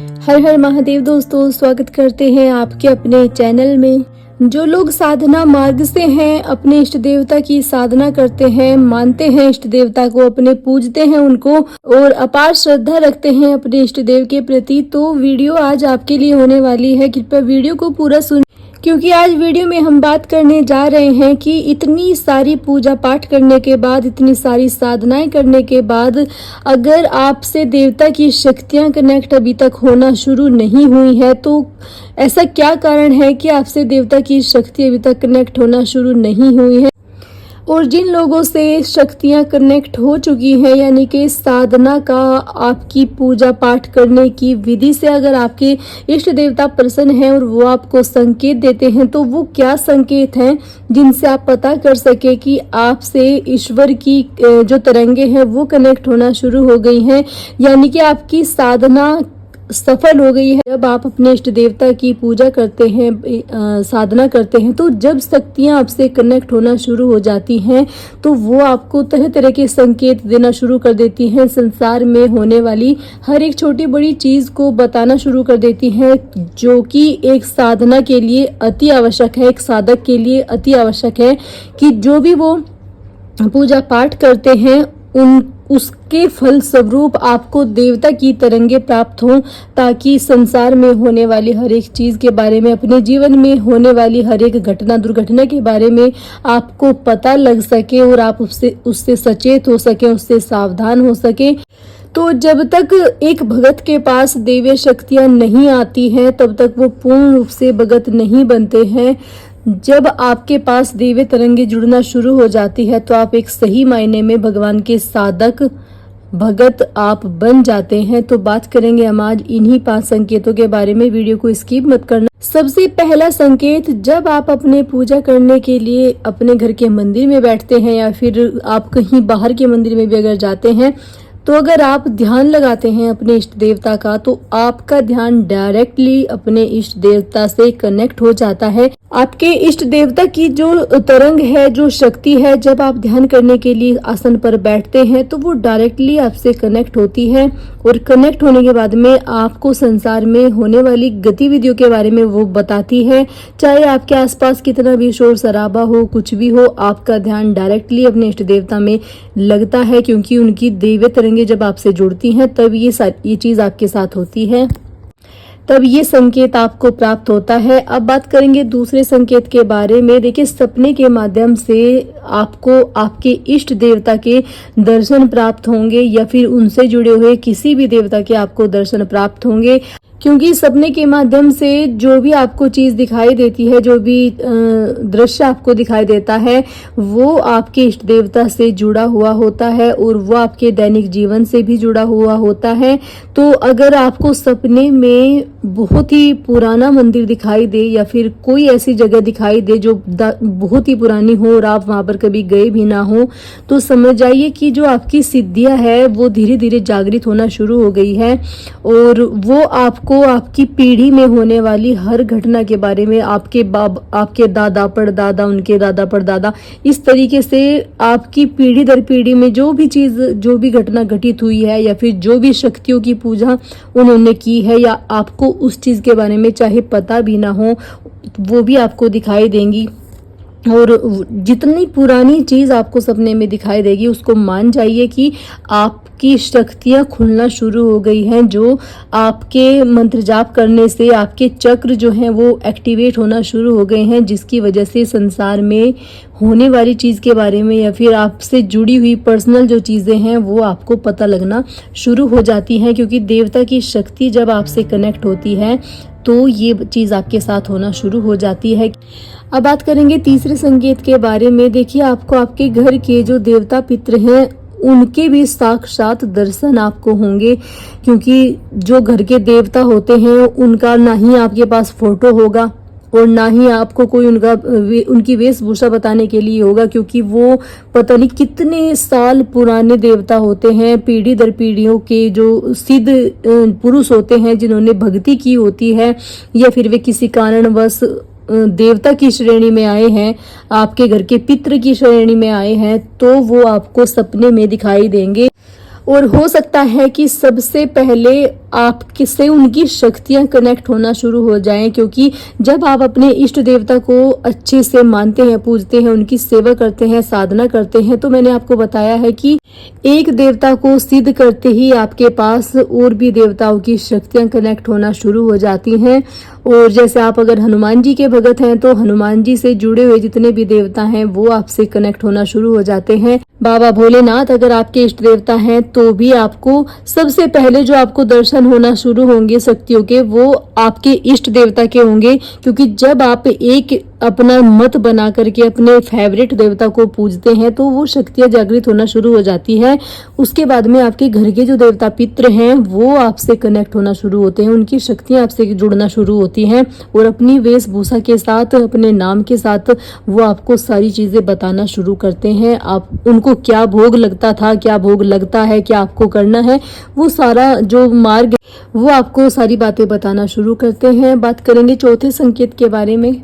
हर हर महादेव दोस्तों, स्वागत करते हैं आपके अपने चैनल में। जो लोग साधना मार्ग से हैं, अपने इष्ट देवता की साधना करते हैं, मानते हैं इष्ट देवता को, अपने पूजते हैं उनको और अपार श्रद्धा रखते हैं अपने इष्ट देव के प्रति, तो वीडियो आज आपके लिए होने वाली है। कृपया वीडियो को पूरा सुन, क्योंकि आज वीडियो में हम बात करने जा रहे हैं कि इतनी सारी पूजा पाठ करने के बाद, इतनी सारी साधनाएं करने के बाद, अगर आपसे देवता की शक्तियां कनेक्ट अभी तक होना शुरू नहीं हुई है, तो ऐसा क्या कारण है कि आपसे देवता की शक्ति अभी तक कनेक्ट होना शुरू नहीं हुई है। और जिन लोगों से शक्तियां कनेक्ट हो चुकी हैं, यानी कि साधना का, आपकी पूजा पाठ करने की विधि से अगर आपके इष्ट देवता प्रसन्न हैं और वो आपको संकेत देते हैं, तो वो क्या संकेत हैं जिनसे आप पता कर सके कि आपसे ईश्वर की जो तरंगे हैं वो कनेक्ट होना शुरू हो गई हैं, यानी कि आपकी साधना सफल हो गई है। जब आप अपने इष्ट देवता की पूजा करते हैं, साधना करते हैं, तो जब शक्तियां आपसे कनेक्ट होना शुरू हो जाती हैं, तो वो आपको तरह तरह के संकेत देना शुरू कर देती हैं। संसार में होने वाली हर एक छोटी बड़ी चीज को बताना शुरू कर देती हैं, जो कि एक साधना के लिए अति आवश्यक है, एक साधक के लिए अति आवश्यक है कि जो भी वो पूजा पाठ करते हैं उसके फल स्वरूप आपको देवता की तरंगे प्राप्त हों, ताकि संसार में होने वाली हर एक चीज के बारे में, अपने जीवन में होने वाली हर एक घटना दुर्घटना के बारे में आपको पता लग सके और आप उससे सचेत हो सके, उससे सावधान हो सके। तो जब तक एक भगत के पास देवी शक्तियां नहीं आती हैं, तब तक वो पूर्ण रूप से भगत नहीं बनते हैं। जब आपके पास देवी तरंगे जुड़ना शुरू हो जाती है, तो आप एक सही मायने में भगवान के साधक भगत आप बन जाते हैं। तो बात करेंगे हम आज इन्हीं 5 संकेतों के बारे में, वीडियो को स्किप मत करना। सबसे पहला संकेत, जब आप अपने पूजा करने के लिए अपने घर के मंदिर में बैठते हैं, या फिर आप कहीं बाहर के मंदिर में भी अगर जाते हैं, तो अगर आप ध्यान लगाते हैं अपने इष्ट देवता का, तो आपका ध्यान डायरेक्टली अपने इष्ट देवता से कनेक्ट हो जाता है। आपके इष्ट देवता की जो तरंग है, जो शक्ति है, जब आप ध्यान करने के लिए आसन पर बैठते हैं, तो वो डायरेक्टली आपसे कनेक्ट होती है। और कनेक्ट होने के बाद में आपको संसार में होने वाली गतिविधियों के बारे में वो बताती है। चाहे आपके आसपास कितना भी शोर शराबा हो, कुछ भी हो, आपका ध्यान डायरेक्टली अपने इष्ट देवता में लगता है, क्योंकि उनकी दैवीय तरंगे जब आपसे जुड़ती हैं, तब ये चीज आपके साथ होती है, तब ये संकेत आपको प्राप्त होता है। अब बात करेंगे दूसरे संकेत के बारे में। देखिए, सपने के माध्यम से आपको आपके इष्ट देवता के दर्शन प्राप्त होंगे, या फिर उनसे जुड़े हुए किसी भी देवता के आपको दर्शन प्राप्त होंगे, क्योंकि सपने के माध्यम से जो भी आपको चीज दिखाई देती है, जो भी दृश्य आपको दिखाई देता है, वो आपके इष्ट देवता से जुड़ा हुआ होता है और वो आपके दैनिक जीवन से भी जुड़ा हुआ होता है। तो अगर आपको सपने में बहुत ही पुराना मंदिर दिखाई दे, या फिर कोई ऐसी जगह दिखाई दे जो बहुत ही पुरानी हो और आप वहां पर कभी गए भी ना हो, तो समझ जाइए कि जो आपकी सिद्धियां है वो धीरे धीरे जागृत होना शुरू हो गई है, और वो आपको आपकी पीढ़ी में होने वाली हर घटना के बारे में, आपके दादा परदादा, उनके दादा परदादा, इस तरीके से आपकी पीढ़ी दर पीढ़ी में जो भी चीज, जो भी घटना घटित हुई है, या फिर जो भी शक्तियों की पूजा उन्होंने की है, या आपको उस चीज के बारे में चाहे पता भी ना हो, वो भी आपको दिखाई देंगी। और जितनी पुरानी चीज आपको सपने में दिखाई देगी, उसको मान जाइए कि आपकी शक्तियां खुलना शुरू हो गई हैं, जो आपके मंत्र जाप करने से आपके चक्र जो हैं वो एक्टिवेट होना शुरू हो गए हैं, जिसकी वजह से संसार में होने वाली चीज के बारे में, या फिर आपसे जुड़ी हुई पर्सनल जो चीजें हैं, वो आपको पता लगना शुरू हो जाती हैं। क्योंकि देवता की शक्ति जब आपसे कनेक्ट होती है, तो ये चीज आपके साथ होना शुरू हो जाती है। अब बात करेंगे तीसरे संकेत के बारे में। देखिए, आपको आपके घर के जो देवता पितृ हैं, उनके भी साक्षात दर्शन आपको होंगे, क्योंकि जो घर के देवता होते हैं, उनका ना ही आपके पास फोटो होगा और ना ही आपको कोई उनकी वेशभूषा बताने के लिए होगा, क्योंकि वो पता नहीं कितने साल पुराने देवता होते हैं। पीढ़ी दर पीढ़ियों के जो सिद्ध पुरुष होते हैं, जिन्होंने भक्ति की होती है, या फिर वे किसी कारणवश देवता की श्रेणी में आए हैं, आपके घर के पितृ की श्रेणी में आए हैं, तो वो आपको सपने में दिखाई देंगे। और हो सकता है कि सबसे पहले आपके से उनकी शक्तियां कनेक्ट होना शुरू हो जाएं, क्योंकि जब आप अपने इष्ट देवता को अच्छे से मानते हैं, पूजते हैं, उनकी सेवा करते हैं, साधना करते हैं, तो मैंने आपको बताया है कि एक देवता को सिद्ध करते ही आपके पास और भी देवताओं की शक्तियां कनेक्ट होना शुरू हो जाती हैं। और जैसे आप अगर हनुमान जी के भगत हैं तो हनुमान जी से जुड़े हुए जितने भी देवता हैं वो आपसे कनेक्ट होना शुरू हो जाते हैं। बाबा भोलेनाथ अगर आपके इष्ट देवता हैं तो भी आपको सबसे पहले जो आपको दर्शन होना शुरू होंगे शक्तियों के, वो आपके इष्ट देवता के होंगे, क्योंकि जब आप एक अपना मत बना करके अपने फेवरेट देवता को पूजते हैं तो वो शक्तियां जागृत होना शुरू हो जाती है। उसके बाद में आपके घर के जो देवता पितृ हैं वो आपसे कनेक्ट होना शुरू होते हैं, उनकी शक्तियां आपसे जुड़ना शुरू होती हैं और अपनी वेशभूषा के साथ, अपने नाम के साथ वो आपको सारी चीजें बताना शुरू करते हैं। आप उनको क्या भोग लगता था, क्या भोग लगता है, क्या आपको करना है, वो सारा जो मार्ग वो आपको सारी बातें बताना शुरू करते हैं। बात करेंगे चौथे संकेत के बारे में।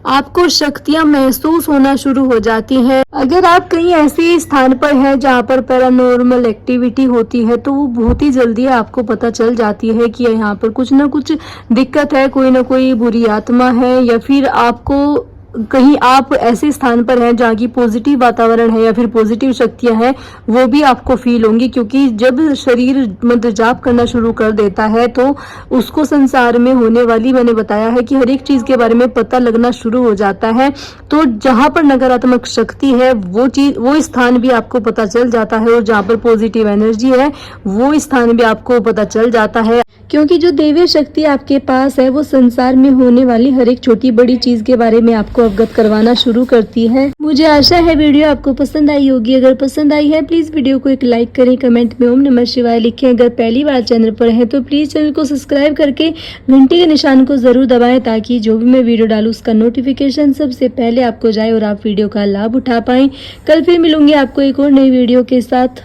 आपको शक्तियां महसूस होना शुरू हो जाती हैं। अगर आप कहीं ऐसे स्थान पर हैं जहां पर पैरानॉर्मल एक्टिविटी होती है तो वो बहुत ही जल्दी आपको पता चल जाती है कि यहाँ पर कुछ ना कुछ दिक्कत है, कोई ना कोई बुरी आत्मा है, या फिर आपको कहीं आप ऐसे स्थान पर हैं जहाँ की पॉजिटिव वातावरण है या फिर पॉजिटिव शक्तियां हैं, वो भी आपको फील होंगी। क्योंकि जब शरीर मंत्र जाप करना शुरू कर देता है तो उसको संसार में होने वाली, मैंने बताया है कि हर एक चीज के बारे में पता लगना शुरू हो जाता है। तो जहां पर नकारात्मक शक्ति है वो चीज, वो स्थान भी आपको पता चल जाता है, और जहां पर पॉजिटिव एनर्जी है वो स्थान भी आपको पता चल जाता है। क्योंकि जो दैवीय शक्ति आपके पास है वो संसार में होने वाली हर एक छोटी बड़ी चीज के बारे में आपको अवगत करवाना शुरू करती है। मुझे आशा है वीडियो आपको पसंद आई होगी। अगर पसंद आई है प्लीज वीडियो को एक लाइक करें, कमेंट में ओम नमः शिवाय लिखें। अगर पहली बार चैनल पर है तो प्लीज चैनल को सब्सक्राइब करके घंटी के निशान को जरूर दबाएं, ताकि जो भी मैं वीडियो डालूं उसका नोटिफिकेशन सबसे पहले आपको जाए और आप वीडियो का लाभ उठा पाएं। कल फिर मिलूंगी आपको एक और नई वीडियो के साथ।